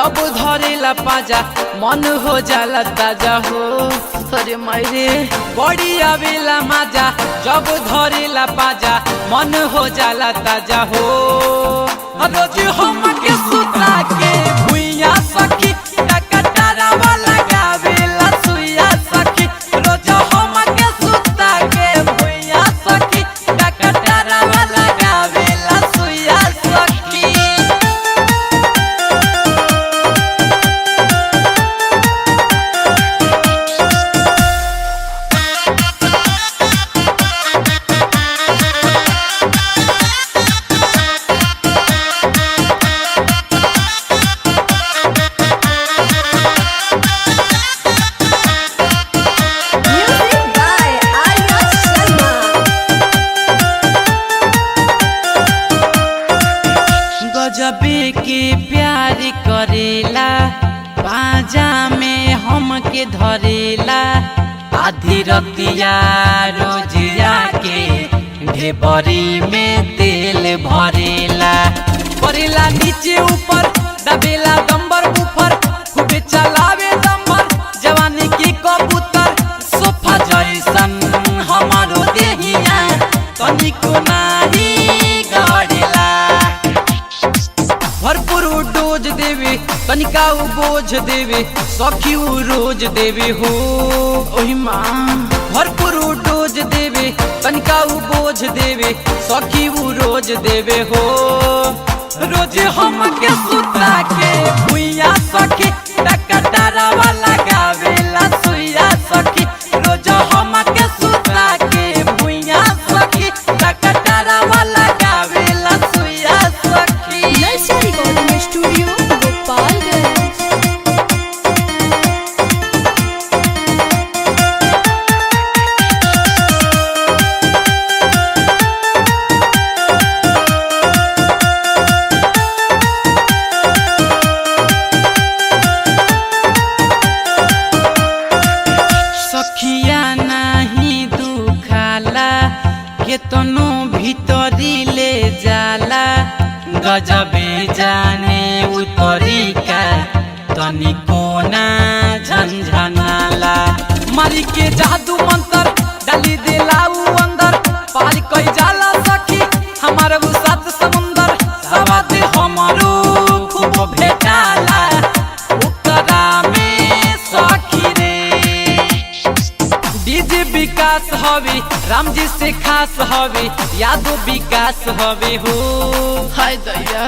जब धरेला पाजा मन हो जाला ताजा हो। अरे मायरे बड़ी आवेला माजा जब धरेला पाजा मन हो जाला ताजा हो। रोज हम के सुता के भुइया सखी टकटारा वाला गावेला सुइया सखी। रोज हम के सुता के भुइया सखी टकटारा वाला गावेला सुइया सखी। गजबे के प्यार करेला बाजा में हम के धरेला। आधी रतिया रोजिया के ढेबरी में तेल भरेला। परेला नीचे ऊपर दबेला दम्बर ऊपर खूबे चलावे दम्बर जवानी की कबूतर। सोफा जैसन हमारो देहिया तनिको नाही गड़ेला। भरपूर डोज देवे तनिका बोझ देवे सखी रोज देवे हो। ओही माँ भरपूर डोज देवे तनिका बोझ देवे सखी रोज देवे हो। रोज हम के सुता के भुइया सखी टकटारा वाला गावेला सुइया सखी। रोज हम के सुता के भुइया सखी टकटारा वाला गावेला सुइया सखी। Recording studio Gopalganj. सखिया नहीं दुखाला केतनो भीतरी ले जाला। गजबे जाने उतरी का तनिको ना झंझनाला। मारी के जादू मंतर डाली देला उ अंदर पार कई जाला सखी हमार उ सात समुंदर। सवाद हमारो खूब भेटाला उतरा में सखी रे। डीजे विकास हवे राम जी से खास हवे यादो विकास हवे हो। हाय दया